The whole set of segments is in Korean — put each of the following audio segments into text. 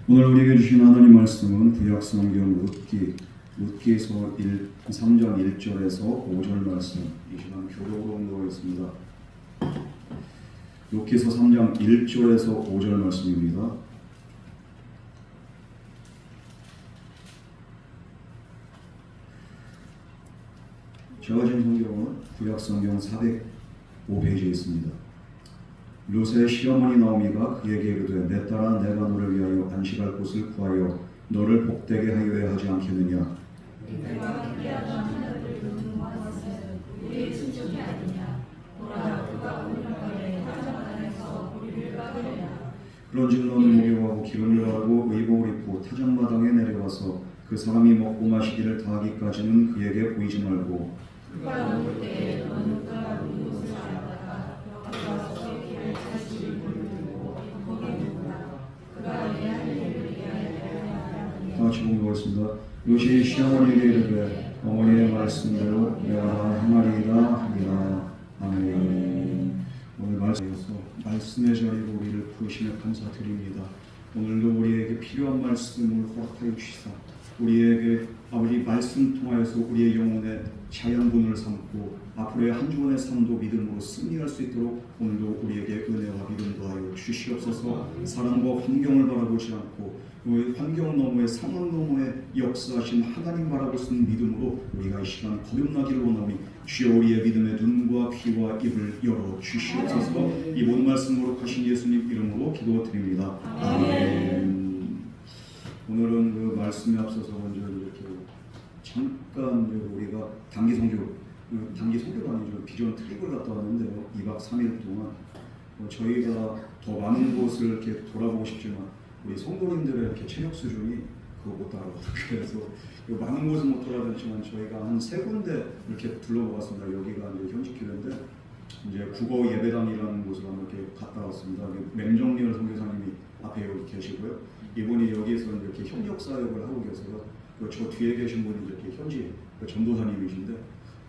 오늘 우리에게 주신 하나님 말씀은 구약성경 룻기서 3장 1절에서 5절 말씀, 이 시간 교독으로 공부하겠습니다. 룻기서 3장 1절에서 5절 말씀입니다. 제가 지금 성경은 구약성경 405페이지에 있습니다. 룻의 시어머니 나오미가 그에게 이르되 내 딸아 내가 너를 위하여 안식할 곳을 구하여 너를 복되게 하여야 하지 않겠느냐. 내가 기대하던 하늘을 누는 것은 우리의 친족이 아니냐. 보라 그가 오는 날에 타작마당에서 우리를 까으리라. 그런즉 너는 목욕하고 기름을 바르고 의복을 입고 타작마당에 내려와서 그 사람이 먹고 마시기를 다하기까지는 그에게 보이지 말고 그가 누울 때에 너는 그가 누운 곳을 알다가 들어가서 길을 다시 물고 거기에 누우라. 그가 내 할 일을 위하여 다 같이 공부하겠습니다. 룻이 시어머니에게 이르되 어머니의 말씀대로 내가 하나리이다 하리라. 아멘. 오늘 말씀의 자리로 우리를 부르시며 감사드립니다. 오늘도 우리에게 필요한 말씀을 허락하여 주시사 우리에게 아버지 말씀 통하여서 우리의 영혼의 자양분을 삼고 앞으로의 한 주간의 삶도 믿음으로 승리할 수 있도록 오늘도 우리에게 은혜와 믿음 더하여 주시옵소서. 사람과 환경을 바라보지 않고 우리 환경 너머의 상황 너머의 역사하신 하나님 바라볼 수 있는 믿음으로 우리가 이 시간 거듭나기를 원하오니 주여 우리의 믿음의 눈과 귀와 입을 열어 주시옵소서. 이 모든 말씀으로 하신 예수님 이름으로 기도드립니다. 아멘. 오늘은 그 말씀에 앞서서 먼저 이렇게 잠깐 우리가 단기 선교가 아니죠. 비전 트립을 갔다 왔는데요. 2박 3일 동안 저희가 더 많은 곳을 이렇게 돌아보고 싶지만 우리 성도님들의 이렇게 체력 수준이 그거 못 따라가고 그래서 많은 곳을 못 돌아다녔지만 저희가 한 3군데 이렇게 둘러보았습니다. 여기가 이제 현직 교회인데 이제 국어 예배당이라는 곳을 한번 이렇게 갔다 왔습니다. 맹정리얼 선교사님이 앞에 여기 계시고요. 이분이 여기에서 이렇게 협력 사역을 하고 계세요. 저 뒤에 계신 분이 이렇게 현지 전도사님이신데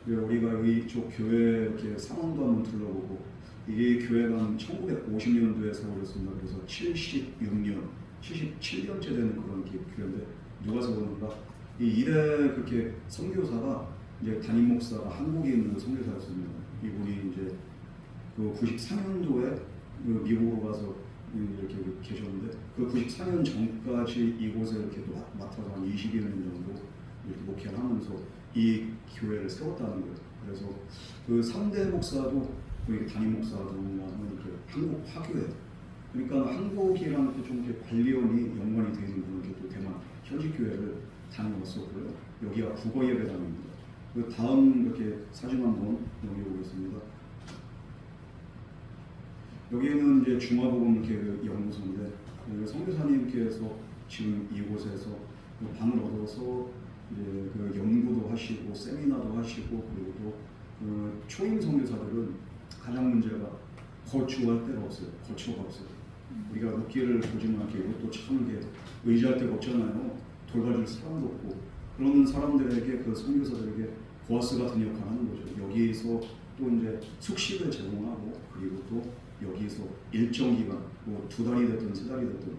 우리가 이쪽 교회 이렇게 상황도 한번 둘러보고 이 교회가 1950년도에 세워졌습니다. 그래서 76년, 77년째 되는 그런 교회인데 누가 세웠는가? 이 이래 그렇게 선교사가 이제 담임 목사가 한국인 선교사였습니다. 이분이 이제 그 94년도에 미국으로 가서 이렇게 계셨는데 그 94년 전까지 이곳에 이렇게 또 맡아서 한 20여 년 정도 이렇게 목회를 하면서 이 교회를 세웠다는 거예요. 그래서 그 3대 목사도 우리 담임 목사도 이렇게 한국 화교회, 그러니까 한국이랑 좀 이렇게 관련이 연관이 되는 그런 또 대만 현지 교회를 다녀왔었고요. 여기가 국어 예배당입니다. 그 다음 이렇게 사진 한번 넘겨보겠습니다. 여기는 이제 중화복음 이렇게 연구소인데 선교사님께서 지금 이곳에서 방을 얻어서 이제 그 연구도 하시고 세미나도 하시고 그리고 또 그 초임 선교사들은 가장 문제가 거주할 데가 없어요. 거처가 없어요. 우리가 룻기를 보지만 이것도 참 이게 의지할 데가 없잖아요. 돌봐줄 사람도 없고 그러는 사람들에게 그 선교사들에게 보아스 같은 역할을 하는 거죠. 여기서 또 이제 숙식을 제공하고 그리고 또 여기서 일정 기간 뭐 2달이 됐든 3달이 됐든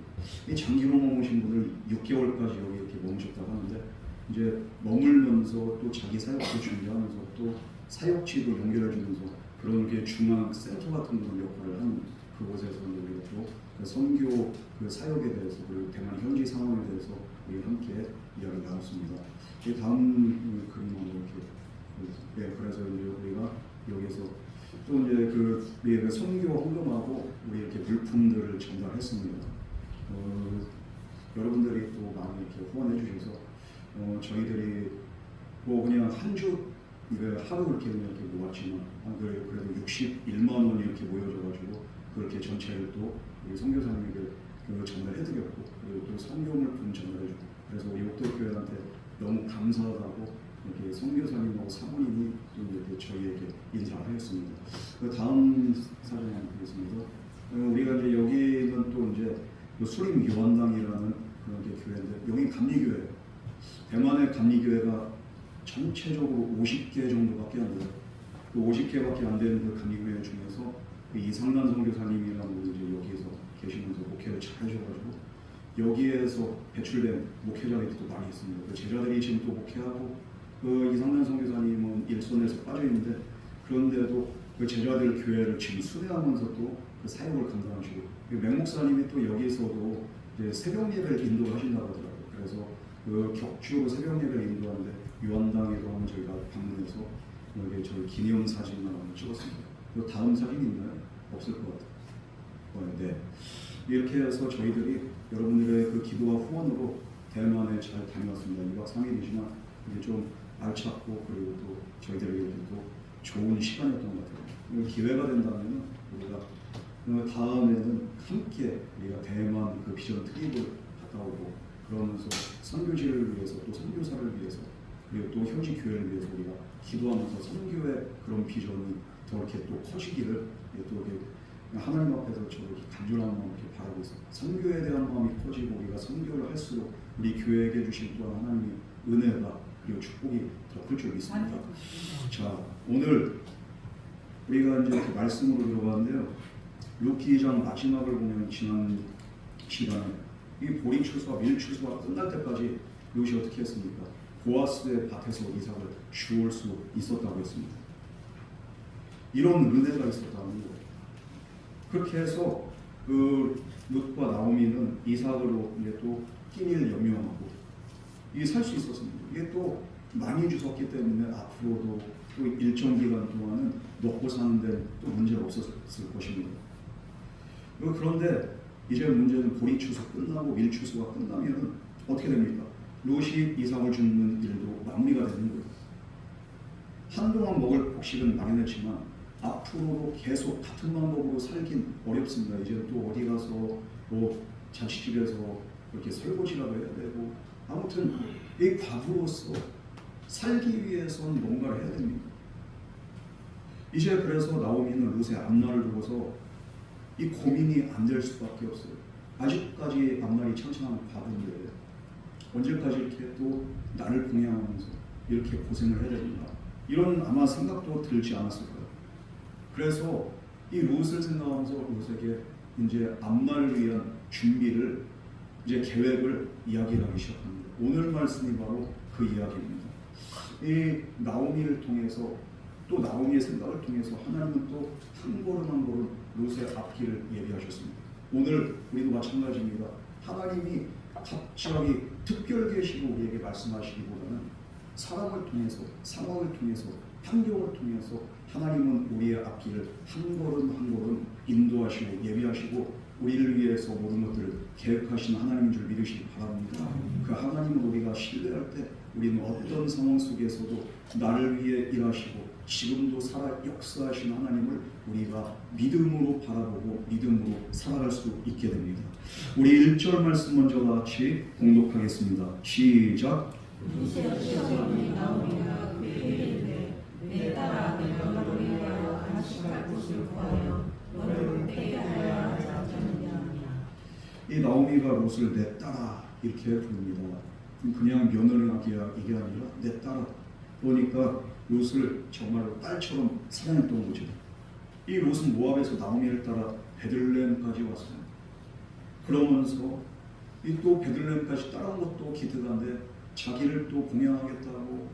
이 장기로 머무신 분을 6개월까지 여기 이렇게 머무셨다고 하는데 이제 머물면서 또 자기 사역도 준비하면서 또 사역지도 연결해주면서 그런 게 중앙 센터 같은 그런 역할을 하는 그곳에서 우리가 또 그 선교 그 사역에 대해서 그리고 대만 현지 상황에 대해서 우리 함께 이야기를 나눴습니다. 이 다음 그림은 이렇게 그래서 이제 우리가 여기서 또 이제 그 선교 헌금하고 우리 이렇게 물품들을 전달했습니다. 여러분들이 또 많이 이렇게 후원해 주셔서 저희들이 뭐 그냥 한 주 하루 이렇게 모았지만 그래도 61만 원이 이렇게 모여져가지고 그렇게 전체를 또 우리 선교사님에게 전달해드렸고 그리고 또 선교물품 전달해주고 그래서 우리 옥도교회한테 너무 감사하다고 이렇게 선교사님하고 사모님이 또 이렇게 저희에게 인사를 하였습니다. 그 다음 사진 한번 보겠습니다. 우리가 이제 여기는 또 이제 수림 요한당이라는 그런 게 교회인데 여기 감리교회, 대만의 감리교회가 전체적으로 50개 정도밖에 안 돼요. 그 50개밖에 안 되는 그 감리교회 중에서 그 이상란 선교사님이라는 분이 이제 여기서 계시면서 목회를 잘 해줘가지고 여기에서 배출된 목회자들이 또 많이 있습니다. 그 제자들이 지금 또 목회하고 그 이상면 선교사님은 일선에서 빠져 있는데 그런데도 그 제자들 교회를 지금 수대하면서 또 그 사역을 감당하시고 맹 목사님이 또 여기서도 이제 새벽 예배를 인도하신다고 하더라고요. 그래서 그 격주로 새벽 예배를 인도하는데 유한당에도 한번 저희가 방문해서 여기 저희 기념 사진을 한번 찍었습니다. 그 다음 사진 있나요? 없을 것 같아요. 네. 이렇게 해서 저희들이 여러분들의 그 기도와 후원으로 대만에 잘 다녀왔습니다. 2박 3일이지만 이게 좀 알찼고 그리고 또 저희들에게도 좋은 시간이었던 것 같아요. 기회가 된다면 우리가 다음에는 함께 우리가 대만 그 비전 트립을 갔다 오고 그러면서 선교지를 위해서 또 선교사를 위해서 그리고 또 현지 교회를 위해서 우리가 기도하면서 선교의 그런 비전이 더 이렇게 또 커지기를 또 이렇게 하나님 앞에서 저렇게 간절한 마음 이렇게 바라고 있어요. 선교에 대한 마음이 커지고 우리가 선교를 할수록 우리 교회에게 주신 또한 하나님의 은혜가 그리고 축복이 더 클 줄 믿습니다. 자, 오늘 우리가 이제 그 말씀으로 들어가는데요. 룻기 2장 마지막을 보면 지난 시간에 이 보리 추수와 밀 추수가 끝날 때까지 룻이 어떻게 했습니까? 보아스의 밭에서 이삭을 주울 수 있었다고 했습니다. 이런 은혜가 있었다는 거예요. 그렇게 해서 그 룻과 나오미는 이삭으로 이제 또 끼니를 연명하고 이게 살 수 있었습니다. 이게 또 많이 주셨기 때문에 앞으로도 또 일정 기간 동안은 먹고 사는 데 또 문제가 없었을 것입니다. 그런데 이제 문제는 보리 추수 끝나고 밀 추수가 끝나면 어떻게 됩니까? 룻이 이삭을 줍는 일도 마무리가 되는 거예요. 한동안 먹을 곡식은 마련했지만 앞으로도 계속 같은 방법으로 살긴 어렵습니다. 이제 또 어디 가서 뭐 자취집에서 이렇게 설거지라도 해야 되고 아무튼 이 과부로서 살기 위해서는 뭔가를 해야 됩니다. 이제 그래서 나오미는 룻의 앞날을 두고서 이 고민이 안 될 수밖에 없어요. 아직까지 앞날이 창창한 과부인데 언제까지 이렇게 또 나를 공양하면서 이렇게 고생을 해야 됩니다. 이런 아마 생각도 들지 않았을 거예요. 그래서 이 룻을 생각하면서 룻에게 이제 앞날을 위한 준비를 이제 계획을 이야기를 하기 시작합니다. 오늘 말씀이 바로 그 이야기입니다. 이 나오미를 통해서 또 나오미의 생각을 통해서 하나님은 또 한 걸음 한 걸음 룻의 앞길을 예비하셨습니다. 오늘 우리도 마찬가지입니다. 하나님이 갑자기 특별 계시로 우리에게 말씀하시기보다는 사람을 통해서 상황을 통해서 환경을 통해서 하나님은 우리의 앞길을 한 걸음 한 걸음 인도하시고 예비하시고 우리를 위해서 모든 것들을 계획하신 하나님인 줄 믿으시기 바랍니다. 그 하나님을 우리가 신뢰할 때 우리는 어떤 상황 속에서도 나를 위해 일하시고 지금도 살아 역사하신 하나님을 우리가 믿음으로 바라보고 믿음으로 살아갈 수 있게 됩니다. 우리 1절 말씀 먼저 같이 봉독하겠습니다. 시작. 나오미가 그에게 이르되 내 딸아 내가 너를 위하여 안식할 곳을 구하여 너를 빼게 하여야 하지 않느냐. 이 나오미가 룻을 내 딸아 이렇게 부릅니다. 그냥 며느리가 이게 아니라 내 딸아. 그러니까 룻을 정말 딸처럼 사랑했던 거죠. 이 룻은 모압에서 나오미를 따라 베들레헴까지 왔어요. 그러면서 이 또 베들레헴까지 따라온 것도 기특한데 자기를 또 공양하겠다고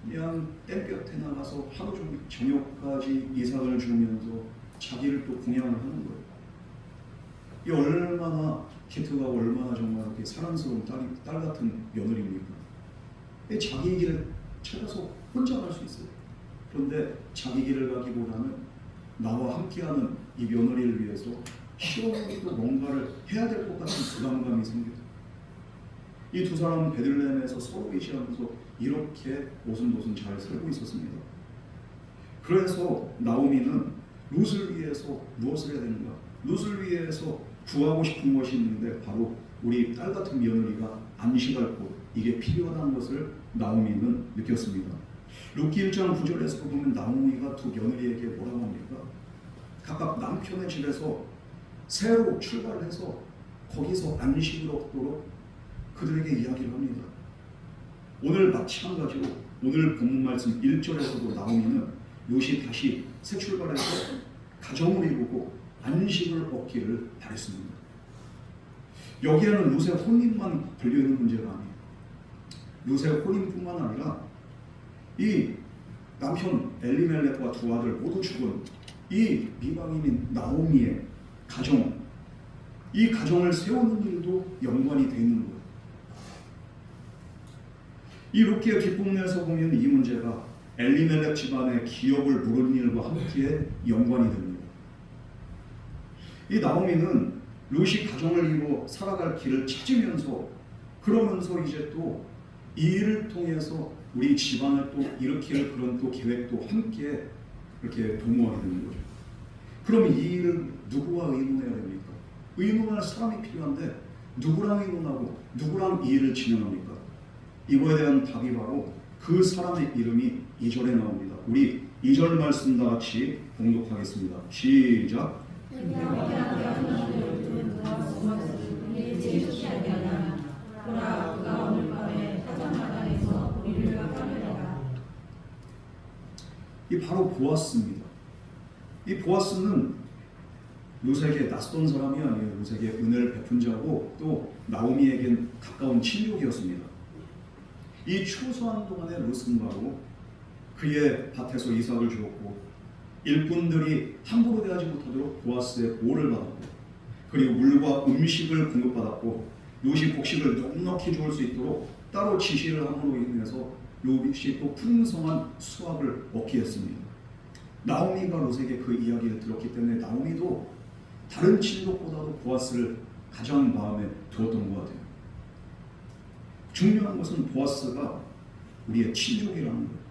그냥 땡볕에 나가서 하루 종일 저녁까지 이삭을 주면서 자기를 또 공양을 하는 거예요. 이 얼마나 기특하고 얼마나 정말 이렇게 사랑스러운 딸 같은 며느리입니까? 자기 길을 찾아서 혼자 갈 수 있어요. 그런데 자기 길을 가기보다는 나와 함께하는 이 며느리를 위해서 시원하게 또 뭔가를 해야 될 것 같은 부담감이 생겨요. 이 두 사람은 베들레헴에서 서로 의지하면서 이렇게 오순도순 잘 살고 있었습니다. 그래서 나오미는 룻을 위해서 무엇을 해야 되는가? 룻을 위해서 구하고 싶은 것이 있는데 바로 우리 딸 같은 며느리가 안식할 곳, 이게 필요하다는 것을 나오미는 느꼈습니다. 룻기 1장 9절에서 보면 나오미가 두 며느리에게 뭐라고 합니까? 각각 남편의 집에서 새로 출발해서 거기서 안식을 얻도록 그들에게 이야기를 합니다. 오늘 마찬가지로 오늘 본문 말씀 1절에서도 나오미는 룻이 다시 새 출발해서 가정을 이루고 안식을 얻기를 바랬습니다. 여기에는 룻의 혼인만 걸려있는 문제가 아니에요. 룻의 혼인뿐만 아니라 이 남편 엘리멜렉과 두 아들 모두 죽은 이 미방인인 나오미의 가정, 이 가정을 세우는 일도 연관이 되어 있는 거예요. 이 룻기의 뒷부분에서 보면 이 문제가 엘리멜렉 집안의 기업을 물은 일과 함께 연관이 됩니다. 이 나오미는 룻이 가정을 이루어 살아갈 길을 찾으면서 그러면서 이제 또 이 일을 통해서 우리 집안을 또 일으킬 그런 또 계획도 함께 이렇게 도모하게 되는 거죠. 그럼 이 일을 누구와 의논해야 됩니까? 의논할 사람이 필요한데 누구랑 의논하고 누구랑 이 일을 진행합니까? 이거에 대한 답이 바로 그 사람의 이름이 2절에 나옵니다. 우리 2절 말씀 다 같이 봉독하겠습니다. 시작. 이 바로 보아스입니다. 이 보아스는 룻에게 낯선 사람이 아니에요. 룻에게 은혜를 베푼 자고 또 나오미에겐 가까운 친족이었습니다. 이 추수한 동안에 룻은 바로 그의 밭에서 이삭을 주었고 일꾼들이 함부로 대하지 못하도록 보아스의 보호를 받았고 그리고 물과 음식을 공급받았고 룻이 곡식을 넉넉히 주울 수 있도록 따로 지시를 함으로 인해서 룻이 또 풍성한 수확을 얻게 했습니다. 나오미가 룻에게 그 이야기를 들었기 때문에 나오미도 다른 친족보다도 보아스를 가장 마음에 두었던 것 같아요. 중요한 것은 보아스가 우리의 친족이라는 거예요.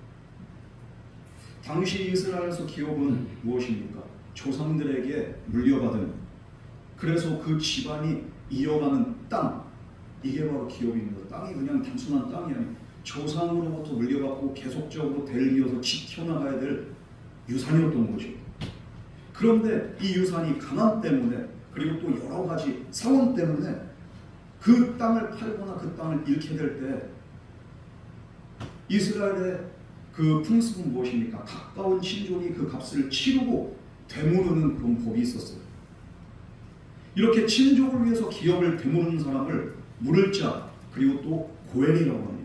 당시 이스라엘에서 기업은 무엇입니까? 조상들에게 물려받은, 그래서 그 집안이 이어가는 땅, 이게 바로 기업입니다. 땅이 그냥 단순한 땅이 아니에요. 조상으로부터 물려받고 계속적으로 대를 이어서 지켜나가야 될 유산이었던 거죠. 그런데 이 유산이 가난 때문에 그리고 또 여러 가지 상황 때문에 그 땅을 팔거나 그 땅을 잃게 될 때 이스라엘의 그 풍습은 무엇입니까? 가까운 친족이 그 값을 치르고 되무르는 그런 법이 있었어요. 이렇게 친족을 위해서 기업을 되무르는 사람을 물을 자, 그리고 또 고엘이라고 합니다.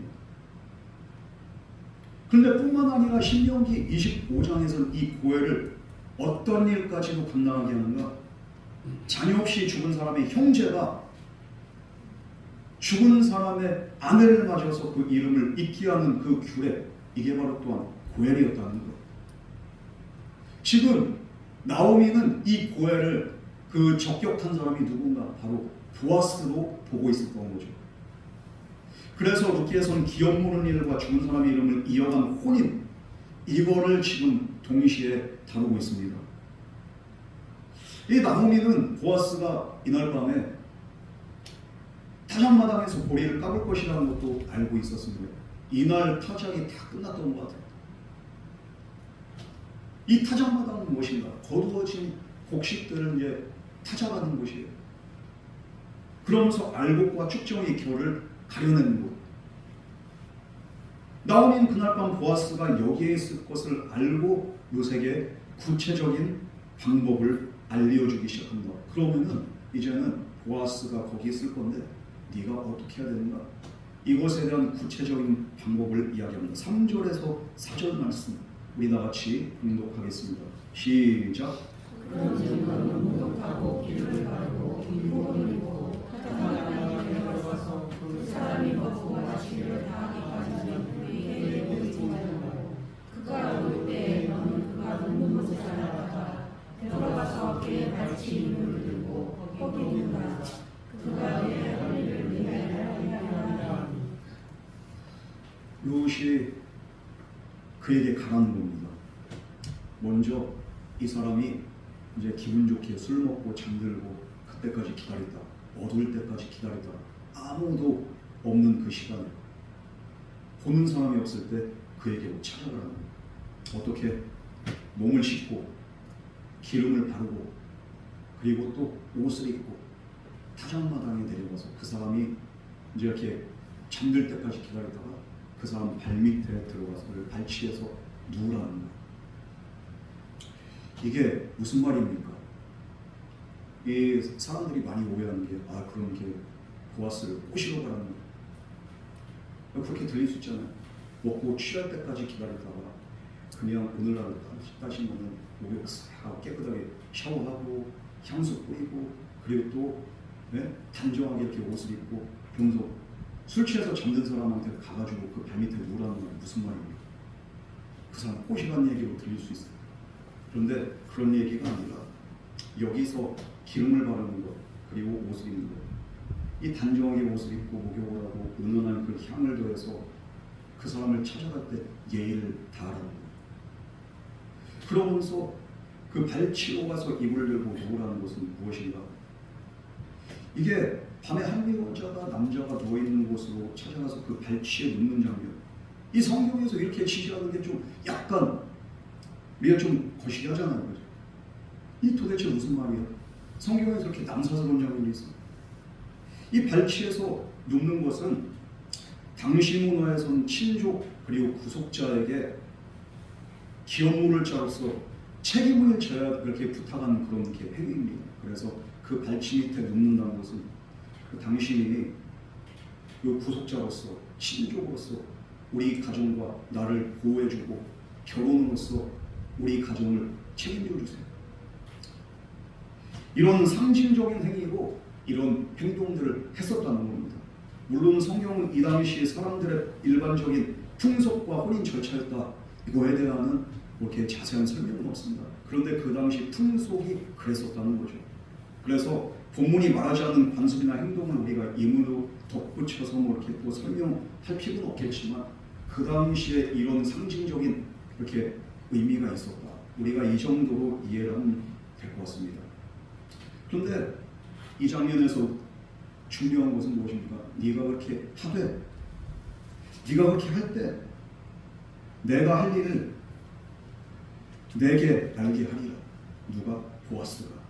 그런데 뿐만 아니라 신명기 25장에서는 이 고엘을 어떤 일까지도 감당하게 하는가? 자녀 없이 죽은 사람의 형제가 죽은 사람의 아내를 맞아서 그 이름을 잊게 하는 그 규례, 이게 바로 또한 고엘이었다는 거예요. 지금 나오미는 이 고엘을 그 적격한 사람이 누군가 바로 보아스로 보고 있었던 거죠. 그래서 룻기에서는 기업 무는 일과 죽은 사람의 이름을 이어간 혼인, 이거를 지금 동시에 다루고 있습니다. 이 나오미는 보아스가 이날 밤에 타작마당에서 보리를 까볼 것이라는 것도 알고 있었습니다. 이날 타작이 다 끝났던 것 같아요. 이 타작마당은 무엇인가? 거두어진 곡식들을 이제 타작하는 곳이에요. 그러면서 알곡과 쭉정의 결을 가려내는 곳. 나오미는 그날 밤 보아스가 여기에 있을 것을 알고 룻에게 구체적인 방법을 알려주기 시작합니다. 그러면은 이제는 보아스가 거기 있을 건데 네가 어떻게 해야 되는가? 이것에 대한 구체적인 방법을 이야기합니다. 3절에서 4절 말씀 우리 다 같이 봉독하겠습니다. 시작. 그런즉 너는 목욕하고 기름을 바르고 일복을 입고 타작마당에 내려가서 그 사람이 먹고 마시기를 다 하기까지는 그에게 보이지 말고 그가 올 때에 너는 그가 눕는 곳에 나아가 들어가서 그의 발치 이물을 들고 거기 눕는다. 그가 내 허리를 위하여 하리라. 룻이 그에게 가라는 겁니다. 먼저 이 사람이 이제 기분 좋게 술 먹고 잠들고 그때까지 기다렸다. 어두울 때까지 기다렸다. 아무도 없는 그 시간을 보는 사람이 없을 때 그에게 찾아가라는 거예요. 어떻게? 몸을 씻고 기름을 바르고 그리고 또 옷을 입고 타작마당에 내려가서 그 사람이 이제 이렇게 잠들 때까지 기다리다가 그 사람 발밑에 들어가서 발치에서 누우라는 거예요. 이게 무슨 말입니까? 이 사람들이 많이 오해하는 게 그런 게 보아스를 꼬시러 가라는 거예요. 그렇게 들릴 수 있잖아요. 먹고 취할 때까지 기다리다가 그냥 오늘날 따지면 목욕 싹 깨끗하게 샤워하고 향수 뿌리고 그리고 또 단정하게 이렇게 옷을 입고 평소 술 취해서 잠든 사람한테 가가지고 그 발 밑에 누우라는 건 무슨 말입니까? 그 사람 꼬시라는 얘기로 들릴 수 있어요. 그런데 그런 얘기가 아니라 여기서 기름을 바르는 것 그리고 옷을 입는 것, 이 단정하게 옷을 입고 목욕을 하고 은은한 그 향을 더해서 그 사람을 찾아갈 때 예의를 다하라는 거예요. 그러면서 그 발치로 가서 이불을 들고 누우라는 것은 무엇인가? 이게 밤에 한 미혼자가 남자가 누워있는 곳으로 찾아가서 그 발치에 눕는 장면, 이 성경에서 이렇게 지시하는 게 좀 약간 우리가 좀 거시기 하잖아요. 그죠? 이 도대체 무슨 말이야? 성경에서 이렇게 남사스러운 장면이 있어. 이 발치에서 눕는 것은 당시 문화에서는 친족 그리고 구속자에게 기업물을 자로서 책임을 져야 그렇게 부탁하는 그런 이렇게 행위입니다. 그래서 그 발치 밑에 눕는다는 것은 그 당신이 그 구속자로서 친족으로서 우리 가정과 나를 보호해주고 결혼으로서 우리 가정을 책임져 주세요. 이런 상징적인 행위로 이런 행동들을 했었다는 겁니다. 물론 성경은 이 당시 사람들의 일반적인 풍속과 혼인 절차였다, 이거에 대한은 이렇게 자세한 설명은 없습니다. 그런데 그 당시 풍속이 그랬었다는 거죠. 그래서 본문이 말하지 않는 관습이나 행동을 우리가 임으로 덧붙여서 뭐 이렇게 또 설명할 필요는 없겠지만 그 당시에 이런 상징적인 이렇게 의미가 있었다. 우리가 이 정도로 이해를 하면 될 것 같습니다. 그런데 이 장면에서 중요한 것은 무엇입니까? 네가 그렇게 하되, 네가 그렇게 할 때 내가 할 일을 내게 알게 하리라. 누가? 보아스가.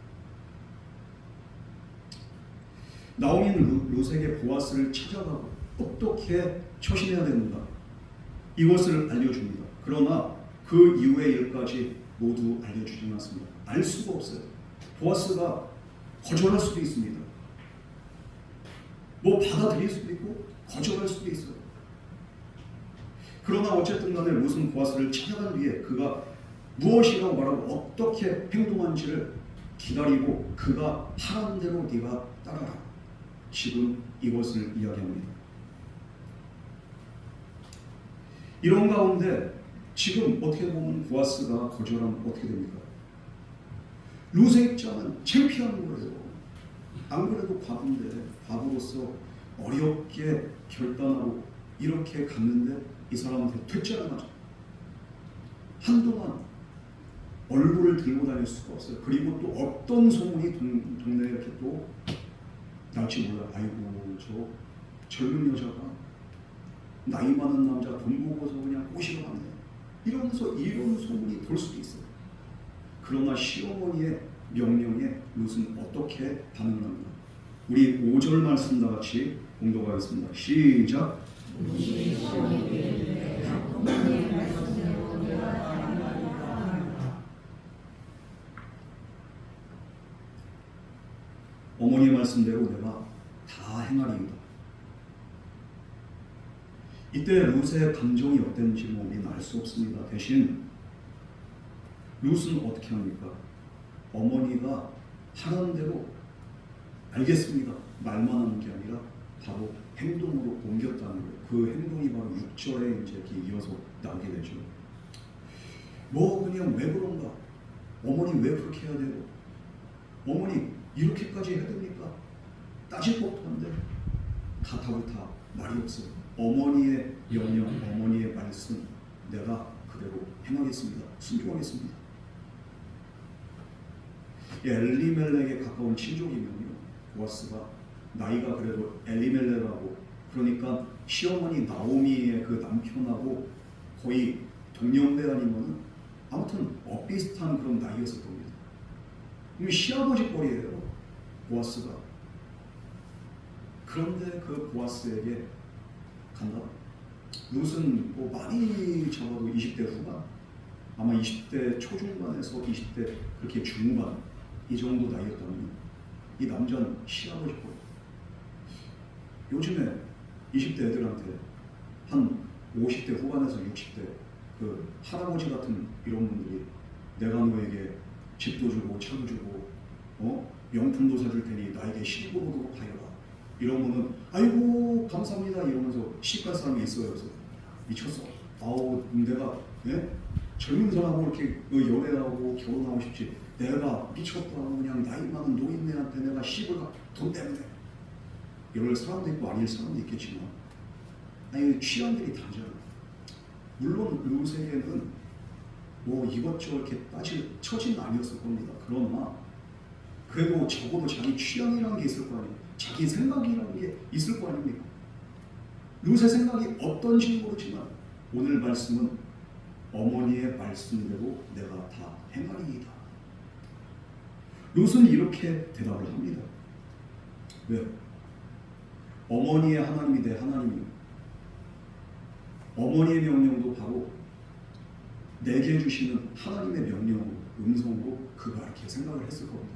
나오미는 룻에게 보아스를 찾아가고 어떻게 처신해야 되는가 이것을 알려줍니다. 그러나 그 이후의 일까지 모두 알려주지 않습니다. 알 수가 없어요. 보아스가 거절할 수도 있습니다. 뭐 받아들일 수도 있고 거절할 수도 있어요. 그러나 어쨌든 간에 룻은 보아스를 찾아간 뒤에 그가 무엇이라고 말하고 어떻게 행동한지를 기다리고 그가 하라는 대로 네가 따라라. 지금 이것을 이야기합니다. 이런 가운데 지금 어떻게 보면 보아스가 거절하면 어떻게 됩니까? 룻의 입장은 창피한 거예요. 안 그래도 과부인데 과부로서 어렵게 결단하고 이렇게 갔는데 이 사람한테 퇴짜를 맞아. 한동안 얼굴을 들고 다닐 수가 없어요. 그리고 또 어떤 소문이 동네에 이렇게 또 날지 몰라. 아이고 저 젊은 여자가 나이 많은 남자 돈 보고서 그냥 꼬시러 갔네. 이러면서 이런 소문이 돌 수도 있어요. 그러나 시어머니의 명령에 룻은 어떻게 반응합니까? 우리 5절 말씀 다 같이 공독하겠습니다. 시작. 어머니의 말씀대로 내가 다 행하리이다. 이때 룻의 감정이 어땠는지 뭐 우리는 알 수 없습니다. 대신 룻은 어떻게 합니까? 어머니가 하라는 대로 알겠습니다. 말만 하는 게 아니라 바로 행동으로 옮겼다는 거예요. 그 행동이 바로 6절에 이제 이렇게 이어서 나오게 되죠. 뭐 그냥 왜 그런가? 어머니 왜 그렇게 해야 돼요? 어머니 이렇게까지 해야 됩니까? 따질 법도 한데 가타부타 말이 없어요. 어머니의 명령, 어머니의 말씀 내가 그대로 행하겠습니다. 순종하겠습니다. 엘리멜렉에 가까운 친족이면요, 보아스가 나이가 그래도 엘리멜렉하고 그러니까 시어머니 나오미의 그 남편하고 거의 동년배 아니면은 아무튼 비슷한 그런 나이였을 겁니다. 시아버지 뻘이에요, 보아스가. 그런데 그 보아스에게 간다. 룻은 뭐 많이 적어도 20대 후반, 아마 20대 초중반에서 20대 그렇게 중반 이 정도 나이였다면 이 남자는 시아버지 뻘. 요즘에 20대 애들한테 한 50대 후반에서 60대 그 할아버지 같은 이런 분들이 내가 너에게 집도 주고 차도 주고 명품도 사줄 테니 나에게 시집오도록 하여라. 이러면은 아이고 감사합니다 이러면서 시집갈 사람이 있어요. 그래서 미쳤어. 아우 내가 젊은 사람하고 이렇게 연애하고 결혼하고 싶지. 내가 미쳤다 그냥 나이 많은 노인네한테 내가 시집을 가 돈 때문에. 이럴 사람도 있고 아닐 사람도 있겠지만 아니 취향들이 다르잖아. 물론 요새에는 뭐 이것저것 이렇게 처진 아니었을 겁니다. 그러나 그래도 적어도 자기 취향이라는 게 있을 거 아니에요. 자기 생각이라는 게 있을 거 아닙니까? 요새 생각이 어떤지 모르지만 오늘 말씀은 어머니의 말씀대로 내가 다 행하리이다. 롯은 이렇게 대답을 합니다. 왜? 어머니의 하나님이 내 하나님이요. 어머니의 명령도 바로 내게 주시는 하나님의 명령으로 음성으로 그가 이렇게 생각을 했을 겁니다.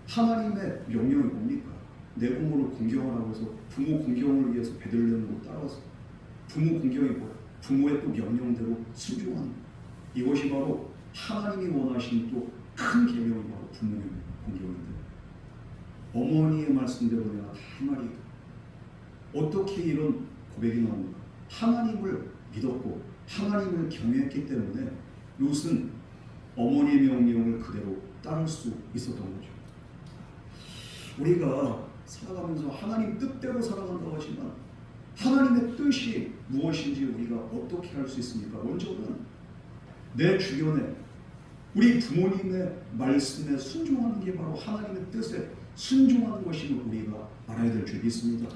하나님의 명령이 뭡니까? 내 부모를 공경하라고 해서 부모 공경을 위해서 베들레헴으로 따라와서 부모 공경이 뭐야? 부모의 또 명령대로 순종하는 것. 이것이 바로 하나님이 원하시는 또 큰 계명이 바로 부모의 공경인데 어머니의 말씀대로 내가 다 행하리이다. 어떻게 이런 고백이 나옵니까? 하나님을 믿었고 하나님을 경외했기 때문에 롯은 어머니의 명령을 그대로 따를 수 있었던 거죠. 우리가 살아가면서 하나님 뜻대로 살아간다고 하지만 하나님의 뜻이 무엇인지 우리가 어떻게 할 수 있습니까? 먼저는 내 주변에 우리 부모님의 말씀에 순종하는 게 바로 하나님의 뜻에 순종하는 것임을 우리가 알아야 될 줄 믿습니다.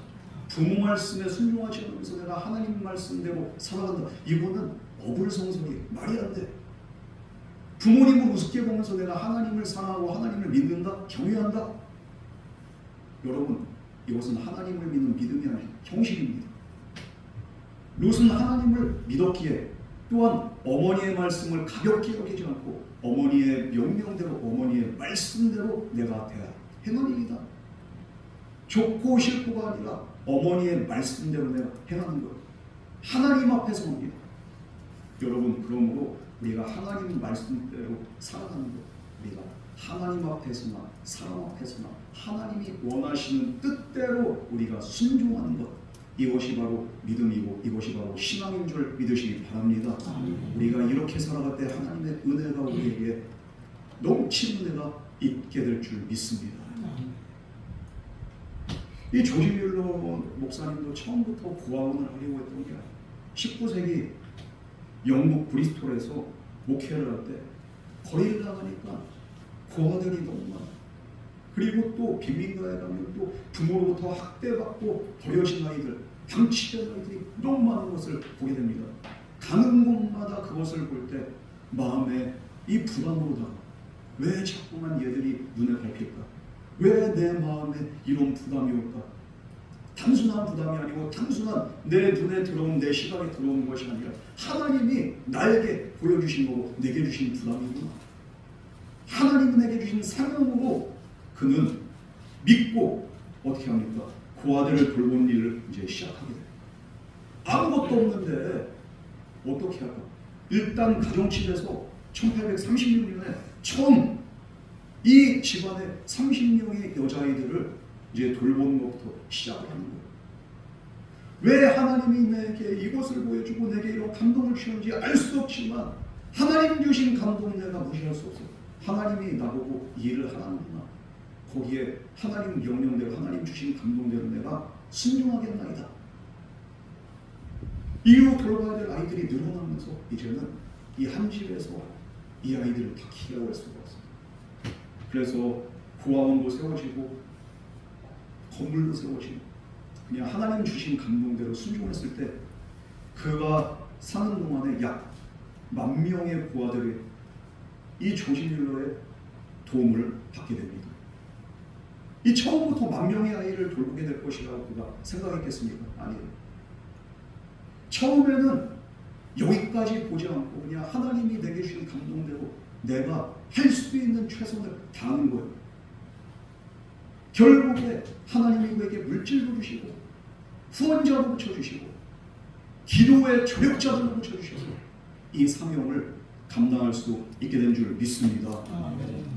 부모 말씀에 순종하지 않으면서 내가 하나님 말씀대로 살아간다. 이거는 어불성설이 말이 안 돼. 부모님을 우습게 보면서 내가 하나님을 사랑하고 하나님을 믿는다? 경외한다? 여러분 이것은 하나님을 믿는 믿음이 아니라 형식입니다. 롯은 하나님을 믿었기에 또한 어머니의 말씀을 가볍게 여기지 않고 어머니의 명령대로 어머니의 말씀대로 내가 행하리이다. 좋고 싫고가 아니라 어머니의 말씀대로 내가 행하는 것. 하나님 앞에서 옵니다. 여러분 그러므로 우리가 하나님 말씀대로 살아가는 것. 우리가 하나님 앞에서나 사람 앞에서나 하나님이 원하시는 뜻대로 우리가 순종하는 것. 이것이 바로 믿음이고 이것이 바로 신앙인 줄 믿으시기 바랍니다. 우리가 이렇게 살아갈 때 하나님의 은혜가 우리에게 넘치는 은혜가 있게 될 줄 믿습니다. 이 조지 뮬러 목사님도 처음부터 고아원을 하려고 했던 게 19세기 영국 브리스톨에서 목회를 할 때 거리를 나가니까 고아들이 너무 많아. 그리고 또 빈민가에 가면 또 부모로부터 학대받고 버려진 아이들, 방치된 아이들이 너무 많은 것을 보게 됩니다. 가는 곳마다 그것을 볼 때 마음에 이 부담으로 다가 왜 자꾸만 얘들이 눈에 밟힐까? 왜 내 마음에 이런 부담이 올까? 단순한 부담이 아니고 단순한 내 눈에 들어온 내 시각에 들어오는 것이 아니라 하나님이 나에게 보여주신 거고 내게 주신 부담이구나. 하나님이 내게 주신 사명으로 그는 믿고 어떻게 합니까? 고아들을 돌보는 일을 이제 시작하게 돼요. 아무것도 없는데 어떻게 할까? 일단 가정집에서 1836년에 처음 이 집안의 30명의 여자아이들을 이제 돌보는 것부터 시작을 하는 거예요. 왜 하나님이 내게 이것을 보여주고 내게 이런 감동을 주는지 알 수 없지만 하나님 주신 감동 내가 무시할 수 없어요. 하나님이 나보고 이 일을 하라는구나. 거기에 하나님 명령대로 하나님 주신 감동대로 내가 순종하겠나이다. 이후 돌봐야 될 아이들이 늘어나면서 이제는 이 한 집에서 이 아이들을 다 키워갈 수가 없어요. 그래서 고아원도 세워지고 건물도 세워지고 그냥 하나님 주신 감동대로 순종했을 때 그가 사는 동안에 약 10,000명의 고아들이 이 조지 뮬러의 도움을 받게 됩니다. 이 처음부터 10,000명의 아이를 돌보게 될 것이라고 그가 생각했겠습니까? 아니에요. 처음에는 여기까지 보지 않고 그냥 하나님이 내게 주신 감동대로 내가 할 수 있는 최선을 다하는 거예요. 결국에 하나님이 그에게 물질도 주시고 후원자도 붙여주시고 기도의 조력자들도 붙여주셔서 이 사명을 감당할 수 있게 된 줄 믿습니다.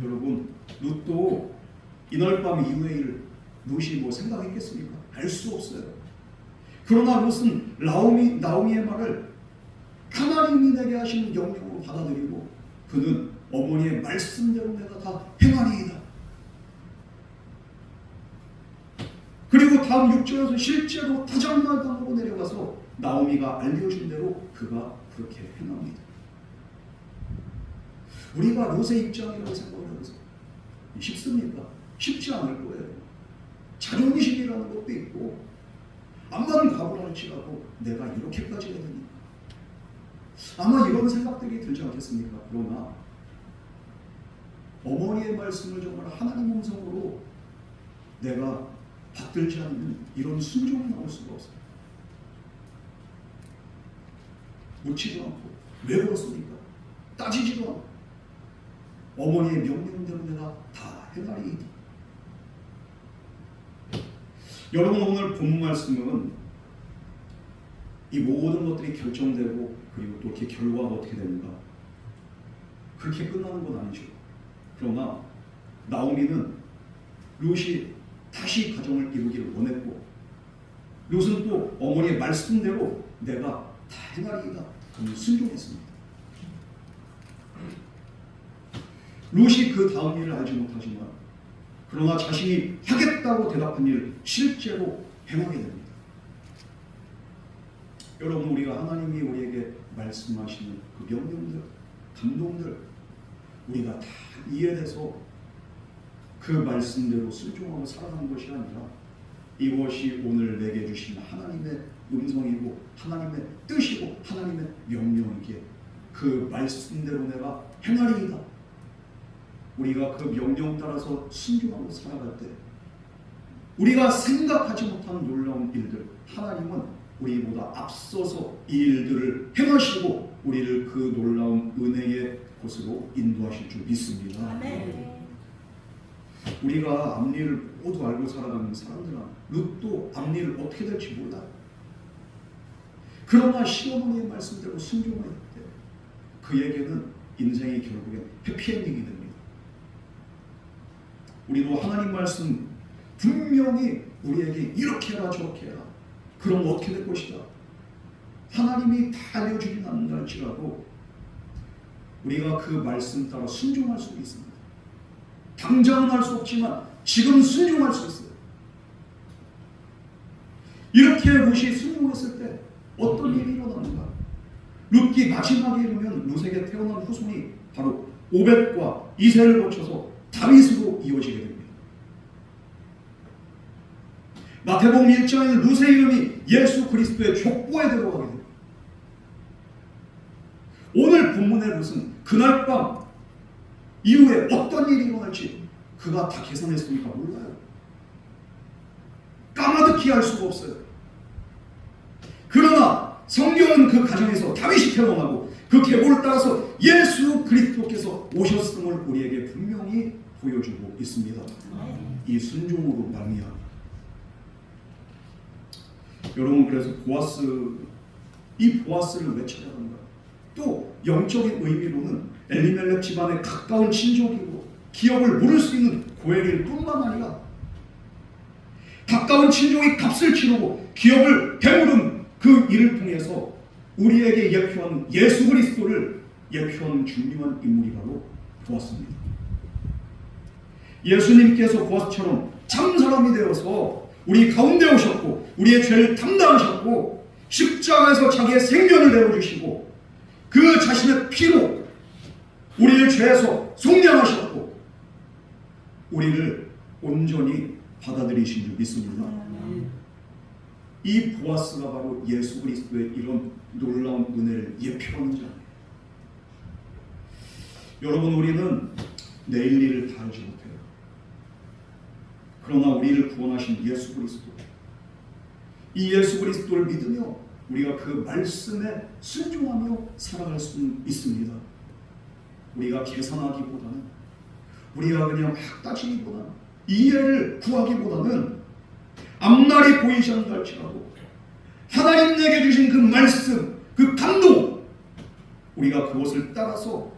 여러분, 룻도 이날 밤 이후의 일을 룻이 뭐 생각했겠습니까? 알 수 없어요. 그러나 룻은 나오미의 말을 하나님이 내게 하신 명령으로 받아들이고 그는 어머니의 말씀대로 내가 다 행하리이다. 그리고 다음 6절에서 실제로 타작마당으로 내려가서 나오미가 알려준 대로 그가 그렇게 행합니다. 우리가 롯의 입장이라고 생각을 해서 쉽습니까? 쉽지 않을 거예요. 자존심이라는 것도 있고 암만 각오를 할지라도 내가 이렇게까지 해야 되니까 아마 이런 생각들이 들지 않겠습니까? 그러나 어머니의 말씀을 정말 하나님 음성으로 내가 받들지 않는 이런 순종이 나올 수가 없어요. 묻지도 않고 왜 그렇습니까? 따지지도 않고 어머니의 명령대로 내가 다 행하리이다. 여러분, 오늘 본문 말씀은 이 모든 것들이 결정되고 그리고 또 이렇게 결과가 어떻게 됩니까? 그렇게 끝나는 건 아니죠. 그러나 나오미는 룻이 다시 가정을 이루기를 원했고 룻은 또 어머니의 말씀대로 내가 다 행하리이다. 그는 순종했습니다. 룻이 그 다음 일을 알지 못하지만 그러나 자신이 하겠다고 대답한 일을 실제로 행하게 됩니다. 여러분, 우리가 하나님이 우리에게 말씀하시는 그 명령들, 감동들 우리가 다 이해돼서 그 말씀대로 순종하고 살아가는 것이 아니라 이것이 오늘 내게 주신 하나님의 음성이고 하나님의 뜻이고 하나님의 명령이기에 그 말씀대로 내가 행하리이다. 우리가 그 명령 따라서 순종하고 살아갈 때 우리가 생각하지 못한 놀라운 일들 하나님은 우리보다 앞서서 이 일들을 행하시고 우리를 그 놀라운 은혜의 곳으로 인도하실 줄 믿습니다. 아멘. 우리가 앞일을 모두 알고 살아가는 사람들은 룻도 앞일을 어떻게 될지 몰라요. 그러나 시어머니의 말씀대로 순종할 때 그에게는 인생이 결국엔 해피엔딩이 됩니다. 우리도 하나님 말씀 분명히 우리에게 이렇게 해라 저렇게 해라 그럼 어떻게 될 것이다 하나님이 다 알려주진 않는다 할지라도 우리가 그 말씀 따라 순종할 수 있습니다. 당장은 할 수 없지만 지금 순종할 수 있어요. 이렇게 룻이 순종했을 때 어떤 일이 일어나는가? 룻기 마지막에 이르면 룻에게 태어난 후손이 바로 오벳과 이새를 거쳐서 다윗으로 이어지게 됩니다. 마태복음 1장에는 룻의 이름이 예수 그리스도의 족보에 들어가게 됩니다. 오늘 본문의 룻은 그날 밤 이후에 어떤 일이 일어날지 그가 다 계산했으니까 몰라요. 까마득히 알 수가 없어요. 그러나 성경은 그 가정에서 다윗이 태어나고 그 계보를 따라서 예수 그리스도께서 오셨음을 우리에게 분명히 보여주고 있습니다. 이 순종으로 말미암아. 여러분, 그래서 이 보아스를 왜 찾아간가? 또 영적인 의미로는 엘리멜렉 집안의 가까운 친족이고 기업을 물을 수 있는 고엘일 뿐만 아니라 가까운 친족이 값을 치르고 기업을 배부른 그 일을 통해서 우리에게 예표하는 예수 그리스도를 예표하는 중요한 인물이 바로 보았습니다. 예수님께서 보아스처럼 참 사람이 되어서 우리 가운데 오셨고 우리의 죄를 담당하셨고 십자가에서 자기의 생명을 내어주시고 그 자신의 피로 우리를 죄에서 속량하셨고 우리를 온전히 받아들이신 줄 믿습니다. 이 보아스가 바로 예수 그리스도의 이런 놀라운 은혜를 예표하는 자입니다. 여러분, 우리는 내일 일을 다 알지 못해요. 그러나 우리를 구원하신 예수 그리스도, 이 예수 그리스도를 믿으며 우리가 그 말씀에 순종하며 살아갈 수 있습니다. 우리가 계산하기보다는 우리가 그냥 막 따지기보다는 이해를 구하기보다는 앞날이 보이지 않는다 할지라도 하나님 내게 주신 그 말씀, 그 감동, 우리가 그것을 따라서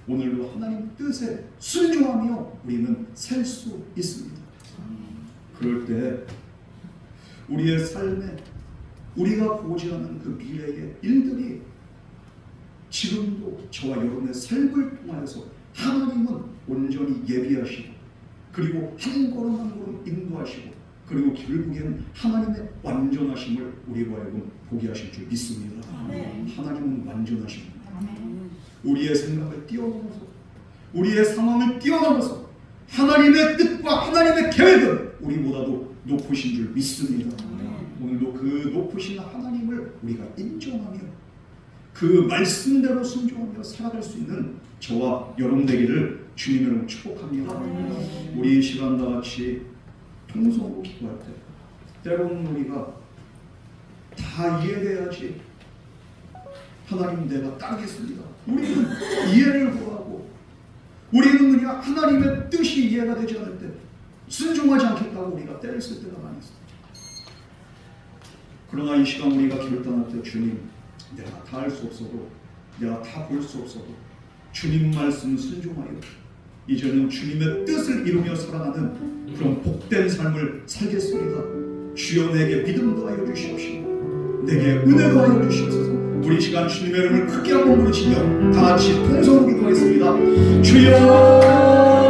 오늘도 하나님 뜻에 순종하며 우리는 살 수 있습니다. 그럴 때 우리의 삶에 우리가 보지 않는 그 미래의 일들이 지금도 저와 여러분의 삶을 통하여서 하나님은 온전히 예비하시고 그리고 한 걸음 한 걸음 인도하시고 그리고 결국에는 하나님의 완전하심을 우리와 하여금 보게 하실 줄 믿습니다. 하나님은 완전하십니다. 우리의 생각을 뛰어넘어서 우리의 상황을 뛰어넘어서 하나님의 뜻과 하나님의 계획은 우리보다도 높으신 줄 믿습니다. 오늘도 그 높으신 하나님을 우리가 인정하며 그 말씀대로 순종하며 살아갈 수 있는 저와 여러분 되기를 주님으로 축복합니다. 우리 이 시간 다 같이 통성으로 기도할 때 때로는 우리가 다 이해돼야지 하나님 내가 따르겠습니다. 우리는 이해를 구하고 우리는 그냥 하나님의 뜻이 이해가 되지 않을 때 순종하지 않겠다고 우리가 때를 쓸 때가 많이 있습니다. 그러나 이 시간 우리가 결단할 때 주님 내가 다 할 수 없어도 내가 다 볼 수 없어도 주님 말씀 순종하여 이제는 주님의 뜻을 이루며 살아가는 그런 복된 삶을 살겠습니다. 주여 내게 믿음 더하여 주시옵시고 내게 은혜 더하여 주시옵소서. 우리 시간 주님의 이름을 크게 한번 부르시며 다 같이 통성으로 기도하겠습니다. 주여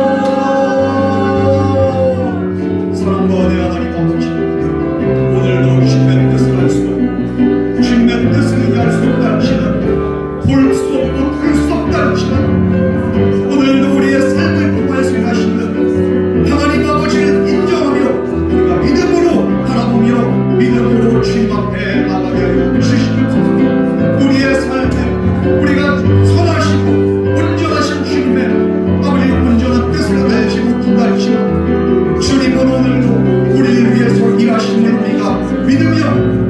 사랑과 내 하나님 아버지 오늘도 주님의 뜻을 알 수 없고 주님의 뜻을 이해할 수 없다 할지라도 볼 수 없고 들 수 없다 할지라도 오늘도 우리의 삶을 통하여서 일하시는 하나님 아버지를 인정하며 우리가 믿음으로 바라보며 믿음으로 주님 앞에 나가게 하여 주시옵소서. 우리의 삶에 우리가 선하시고 온전하신 주님의 아버지 온전한 뜻을 알지 못한다 할지라도 주님은 오늘도 우리를 위해서 일하시는 우리가 믿으며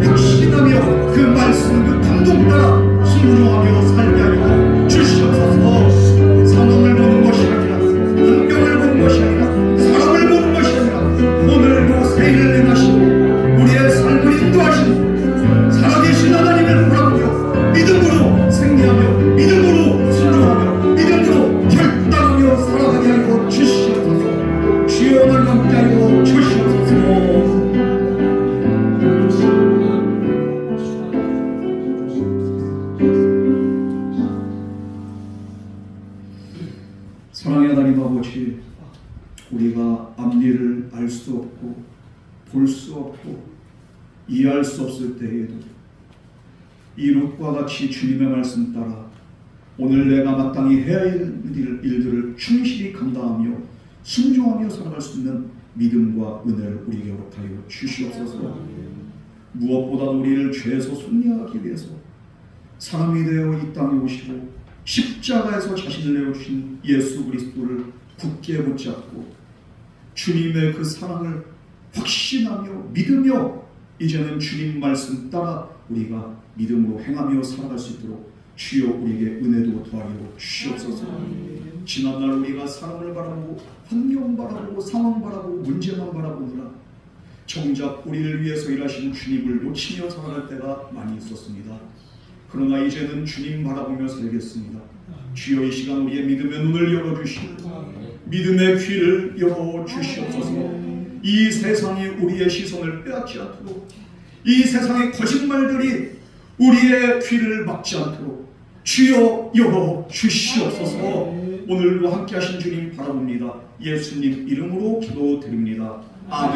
확신하며 그 말씀 그 감동 따라 순종하며 살게 하여 주시옵소서. 상황을 보는 것이 아니라 환경을 보는 것이 아니라 사람을 보는 것이 아니라 오늘도 새 일을 행하시고 우리의 삶을 인도하시는 살아계신 하나님을 바라보며 믿음으로 승리하며 믿음으로 순종하며 믿음으로 결단하며 살아가게 하여 주시옵소서. 주여 오늘 함께 하여 주시옵소서. 사랑의 하나님 아버지 우리가 앞일을 알 수 없고 볼 수 없고 이해할 수 없을 때에도 이 룻과 같이 주님의 말씀 따라 오늘 내가 마땅히 해야 할 일들을 충실히 감당하며 순종하며 살아갈 수 있는 믿음과 은혜를 우리에게 허락하여 주시옵소서. 무엇보다도 우리를 죄에서 승리하기 위해서 사람이 되어 이 땅에 오시고 십자가에서 자신을 내어주신 예수 그리스도를 굳게 붙잡고 주님의 그 사랑을 확신하며 믿으며 이제는 주님 말씀 따라 우리가 믿음으로 행하며 살아갈 수 있도록 주여 우리에게 은혜도 더하여 주시옵소서. 지난날 우리가 사람을 바라보고 환경 바라보고 상황 바라보고 문제만 바라보느라 정작 우리를 위해서 일하신 주님을 놓치며 살아갈 때가 많이 있었습니다. 그러나 이제는 주님 바라보며 살겠습니다. 주여 이 시간 우리의 믿음의 눈을 열어주시고 믿음의 귀를 열어주시옵소서. 이 세상이 우리의 시선을 빼앗지 않도록 이 세상의 거짓말들이 우리의 귀를 막지 않도록 주여 열어주시옵소서. 오늘도 함께 하신 주님 바라봅니다. 예수님 이름으로 기도드립니다. 아멘.